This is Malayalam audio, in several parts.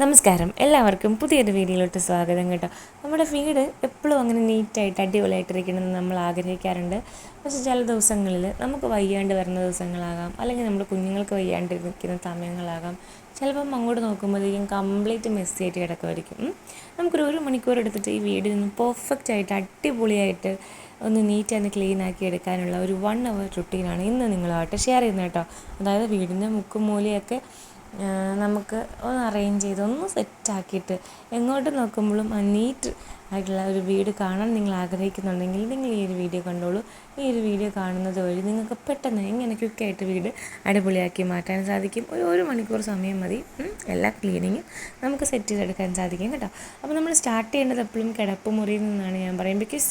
നമസ്കാരം, എല്ലാവർക്കും പുതിയൊരു വീഡിയോയിലോട്ട് സ്വാഗതം കേട്ടോ. നമ്മുടെ വീട് എപ്പോഴും അങ്ങനെ നീറ്റായിട്ട് അടിപൊളിയായിട്ടിരിക്കണമെന്ന് നമ്മൾ ആഗ്രഹിക്കാറുണ്ട്. പക്ഷേ ചില ദിവസങ്ങളിൽ നമുക്ക് വയ്യാണ്ട് വരുന്ന ദിവസങ്ങളാകാം, അല്ലെങ്കിൽ നമ്മുടെ കുഞ്ഞുങ്ങൾക്ക് വയ്യാണ്ട് നിൽക്കുന്ന സമയങ്ങളാകാം. ചിലപ്പം അങ്ങോട്ട് നോക്കുമ്പോഴത്തേക്കും കംപ്ലീറ്റ് മെസ്സി ആയിട്ട് കിടക്കുമായിരിക്കും. നമുക്കൊരു മണിക്കൂർ എടുത്തിട്ട് ഈ വീടിൽ നിന്ന് പെർഫെക്റ്റായിട്ട് അടിപൊളിയായിട്ട് ഒന്ന് നീറ്റായിട്ട് ക്ലീൻ ആക്കി എടുക്കാനുള്ള ഒരു 1 hour റുട്ടീനാണ് ഇന്ന് നിങ്ങളുമായിട്ട് ഷെയർ ചെയ്യുന്നത് കേട്ടോ. അതായത് വീടിൻ്റെ മുക്കും മൂലയൊക്കെ നമുക്ക് ഒന്ന് അറേഞ്ച് ചെയ്ത് ഒന്ന് സെറ്റാക്കിയിട്ട് എങ്ങോട്ട് നോക്കുമ്പോഴും ആ നീറ്റ് ആയിട്ടുള്ള ഒരു വീട് കാണാൻ നിങ്ങൾ ആഗ്രഹിക്കുന്നുണ്ടെങ്കിൽ നിങ്ങൾ ഈ ഒരു വീഡിയോ കണ്ടോളൂ. ഈ ഒരു വീഡിയോ കാണുന്നത് വഴി നിങ്ങൾക്ക് പെട്ടെന്ന് ഇങ്ങനെ ക്വിക്കായിട്ട് വീട് അടിപൊളിയാക്കി മാറ്റാൻ സാധിക്കും. ഒരു മണിക്കൂർ സമയം മതി എല്ലാ ക്ലീനിങ്ങും നമുക്ക് സെറ്റ് ചെയ്തെടുക്കാൻ സാധിക്കും കേട്ടോ. അപ്പോൾ നമ്മൾ സ്റ്റാർട്ട് ചെയ്യേണ്ടത് എപ്പോഴും കിടപ്പ് മുറിയിൽ നിന്നാണ് ഞാൻ പറയും. ബിക്കോസ്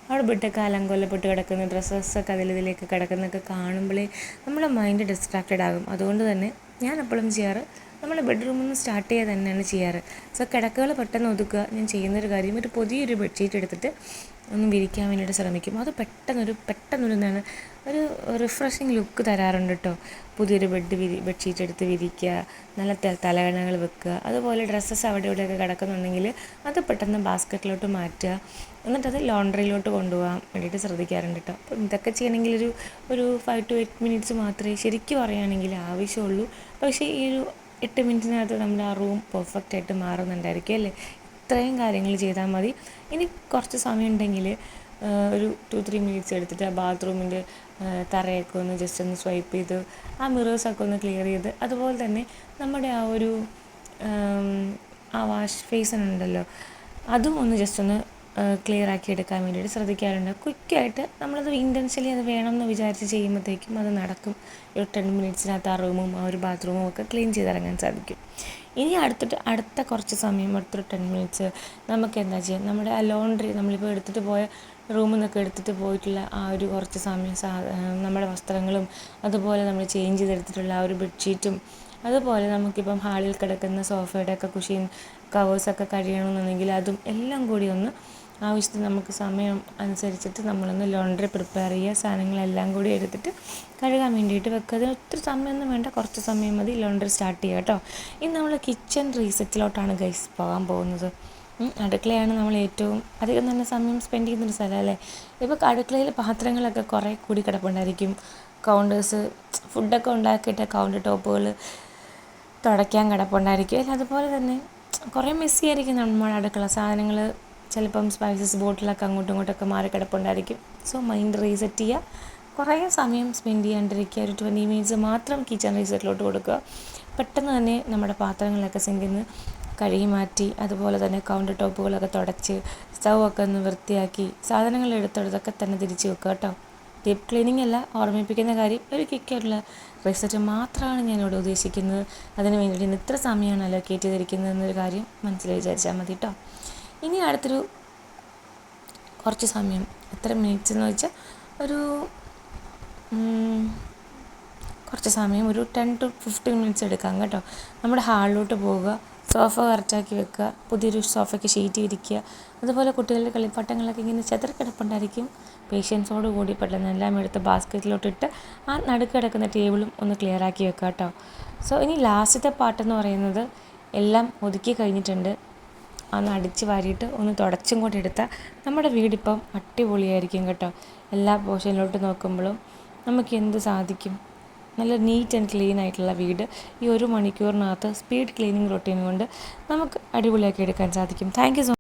അവിടെ ബെഡൊക്കെ അലങ്കോലപ്പെട്ട് കിടക്കുന്ന ഡ്രസ്സൊക്കെ അതിലേക്ക് കിടക്കുന്നതൊക്കെ കാണുമ്പോഴേ നമ്മുടെ മൈൻഡ് ഡിസ്ട്രാക്റ്റഡ് ആകും. അതുകൊണ്ട് തന്നെ ഞാൻ എപ്പോഴും ചെയ്യാറ് നമ്മുടെ ബെഡ്റൂമിൽ നിന്ന് സ്റ്റാർട്ട് ചെയ്യുക തന്നെയാണ് ചെയ്യാറ്. സോ കിടക്കകൾ പെട്ടെന്ന് ഒതുക്കുക. ഞാൻ ചെയ്യുന്നൊരു കാര്യം, ഒരു പുതിയൊരു ബെഡ്ഷീറ്റ് എടുത്തിട്ട് ഒന്ന് വിരിക്കാൻ വേണ്ടിയിട്ട് ശ്രമിക്കും. അത് പെട്ടെന്നൊരു എന്താണ് ഒരു റിഫ്രഷിങ് ലുക്ക് തരാറുണ്ട് കേട്ടോ. പുതിയൊരു ബെഡ്ഷീറ്റ് എടുത്ത് വിരിക്കുക, നല്ല തലകണകൾ വെക്കുക. അതുപോലെ ഡ്രസ്സസ് അവിടെ ഇവിടെയൊക്കെ കിടക്കുന്നുണ്ടെങ്കിൽ അത് പെട്ടെന്ന് ബാസ്ക്കറ്റിലോട്ട് മാറ്റുക, എന്നിട്ടത് ലോണ്ടറിയിലോട്ട് കൊണ്ടുപോകാൻ വേണ്ടിയിട്ട് ശ്രദ്ധിക്കാറുണ്ട് കേട്ടോ. അപ്പം ഇതൊക്കെ ചെയ്യണമെങ്കിൽ ഒരു 5 to 8 minutes മാത്രമേ ശരിക്കും പറയുകയാണെങ്കിൽ ആവശ്യമുള്ളൂ. പക്ഷേ ഈ ഒരു 8 മിനിറ്റിനകത്ത് നമ്മുടെ ആ റൂം പെർഫെക്റ്റായിട്ട് മാറുന്നുണ്ടായിരിക്കും അല്ലേ. ഇത്രയും കാര്യങ്ങൾ ചെയ്താൽ മതി. ഇനി കുറച്ച് സമയം ഉണ്ടെങ്കിൽ ഒരു 2-3 minutes എടുത്തിട്ട് ആ ബാത്റൂമിൻ്റെ തറയൊക്കെ ഒന്ന് ജസ്റ്റ് ഒന്ന് സ്വൈപ്പ് ചെയ്ത് ആ മിറേഴ്സൊക്കെ ഒന്ന് ക്ലിയർ ചെയ്ത്, അതുപോലെ തന്നെ നമ്മുടെ ആ വാഷ് ബേസിൻ ഉണ്ടല്ലോ അതും ഒന്ന് ജസ്റ്റ് ഒന്ന് ക്ലിയർ ആക്കി എടുക്കാൻ വേണ്ടിയിട്ട് ശ്രദ്ധിക്കാറുണ്ട്. ക്വിക്കായിട്ട് നമ്മളത് ഇൻറ്റൻഷ്യലി അത് വേണമെന്ന് വിചാരിച്ച് ചെയ്യുമ്പോഴത്തേക്കും അത് നടക്കും. ഒരു 10 മിനിറ്റ്സിനകത്ത് ആ റൂമും ആ ഒരു ബാത്റൂമും ഒക്കെ ക്ലീൻ ചെയ്തിറങ്ങാൻ സാധിക്കും. ഇനി അടുത്ത കുറച്ച് സമയം, അടുത്തൊരു 10 minutes നമുക്ക് എന്താ ചെയ്യാം, നമ്മുടെ ആ ലോണ്ട്രി നമ്മളിപ്പോൾ എടുത്തിട്ട് പോയ റൂമിൽ നിന്നൊക്കെ എടുത്തിട്ട് പോയിട്ടുള്ള ആ ഒരു കുറച്ച് സമയം നമ്മുടെ വസ്ത്രങ്ങളും അതുപോലെ നമ്മൾ ചേഞ്ച് ചെയ്തെടുത്തിട്ടുള്ള ആ ഒരു ബെഡ്ഷീറ്റും, അതുപോലെ നമുക്കിപ്പം ഹാളിൽ കിടക്കുന്ന സോഫയുടെയൊക്കെ കുഷ്യൻ കവേഴ്സൊക്കെ കഴിയണമെന്നുണ്ടെങ്കിൽ അതും എല്ലാം കൂടി ഒന്ന് ആവശ്യത്തിന് നമുക്ക് സമയം അനുസരിച്ചിട്ട് നമ്മളൊന്ന് ലോണ്ട്രി പ്രിപ്പയർ ചെയ്യുക. സാധനങ്ങളെല്ലാം കൂടി എടുത്തിട്ട് കഴുകാൻ വേണ്ടിയിട്ട് വെക്കുക. അതിന് ഒത്തിരി സമയമൊന്നും വേണ്ട, കുറച്ച് സമയം മതി ലോണ്ട്രി സ്റ്റാർട്ട് ചെയ്യുക കേട്ടോ. ഇനി നമ്മൾ കിച്ചൺ റീസെറ്റിലോട്ടാണ് ഗൈസ് പോകാൻ പോകുന്നത്. അടുക്കളയാണ് നമ്മൾ ഏറ്റവും അധികം തന്നെ സമയം സ്പെൻഡ് ചെയ്യുന്നൊരു സ്ഥലം അല്ലേ. ഇപ്പോൾ അടുക്കളയിൽ പാത്രങ്ങളൊക്കെ കുറേ കൂടി കിടപ്പുണ്ടായിരിക്കും. കൗണ്ടേഴ്സ്, ഫുഡൊക്കെ ഉണ്ടാക്കിയിട്ട് കൗണ്ടർ ടോപ്പുകൾ തുടയ്ക്കാൻ കിടപ്പുണ്ടായിരിക്കും അല്ലേ. അതുപോലെ തന്നെ കുറേ മെസ്സി ആയിരിക്കും നമ്മുടെ അടുക്കള സാധനങ്ങൾ. ചിലപ്പം സ്പൈസസ് ബോട്ടിലൊക്കെ അങ്ങോട്ടും ഇങ്ങോട്ടൊക്കെ മാറി കിടപ്പുണ്ടായിരിക്കും. സോ മൈൻഡ് റീസെറ്റ് ചെയ്യുക, കുറേ സമയം സ്പെൻഡ് ചെയ്യാണ്ടിരിക്കുക. ഒരു 20 minutes മാത്രം കിച്ചൺ റീസെറ്റിലോട്ട് കൊടുക്കുക. പെട്ടെന്ന് തന്നെ നമ്മുടെ പാത്രങ്ങളൊക്കെ സിങ്കിൽ നിന്ന് കഴുകി മാറ്റി, അതുപോലെ തന്നെ കൗണ്ടർ ടോപ്പുകളൊക്കെ തുടച്ച് സ്റ്റൗവൊക്കെ ഒന്ന് വൃത്തിയാക്കി സാധനങ്ങൾ എടുത്തെടുത്തൊക്കെ തന്നെ തിരിച്ച് വെക്കുക കേട്ടോ. ഡീപ്പ് ക്ലീനിങ് അല്ല, ഓർമ്മിപ്പിക്കുന്ന കാര്യം, ഒരു ക്വിക്കായിട്ടുള്ള റീസെറ്റ് മാത്രമാണ് ഞാനിവിടെ ഉദ്ദേശിക്കുന്നത്. അതിന് വേണ്ടിയിട്ട് ഇത്ര സമയമാണ് അലോക്കേറ്റ് ചെയ്തിരിക്കുന്നത് എന്നൊരു കാര്യം മനസ്സിൽ വിചാരിച്ചാൽ മതി കേട്ടോ. ഇനി അടുത്തൊരു കുറച്ച് സമയം, എത്ര മിനിറ്റ്സ് എന്ന് വെച്ചാൽ കുറച്ച് സമയം, ഒരു 10 to 15 minutes എടുക്കാം കേട്ടോ. നമ്മുടെ ഹാളിലോട്ട് പോവുക, സോഫ കറക്റ്റാക്കി വെക്കുക, പുതിയൊരു സോഫയ്ക്ക് ഷീറ്റ് വിരിക്കുക. അതുപോലെ കുട്ടികളുടെ കളിപ്പാട്ടങ്ങളൊക്കെ ഇങ്ങനെ ചെതറിക്കിടപ്പുണ്ടായിരിക്കും. പേഷ്യൻസോട് കൂടി പെട്ടെന്ന് എല്ലാം എടുത്ത് ബാസ്ക്കറ്റിലോട്ടിട്ട് ആ നടുക്ക് കിടക്കുന്ന ടേബിളും ഒന്ന് ക്ലിയർ ആക്കി വെക്കുക കേട്ടോ. സോ ഇനി ലാസ്റ്റത്തെ പാട്ടെന്ന് പറയുന്നത് എല്ലാം ഒതുക്കി കഴിഞ്ഞിട്ടുണ്ട്. ഒന്ന് അടിച്ച് വാരിയിട്ട് ഒന്ന് തുടച്ചും കൂടി എടുത്താൽ നമ്മുടെ വീടിപ്പം അടിപൊളിയായിരിക്കും കേട്ടോ. എല്ലാ പോർഷനിലോട്ട് നോക്കുമ്പോഴും നമുക്ക് എന്ത് സാധിക്കും, നല്ല നീറ്റ് ആൻഡ് ക്ലീൻ ആയിട്ടുള്ള വീട് ഈ 1 മണിക്കൂറിനകത്ത് സ്പീഡ് ക്ലീനിങ് റൊട്ടീൻ കൊണ്ട് നമുക്ക് അടിപൊളിയാക്കി എടുക്കാൻ സാധിക്കും. Thank you so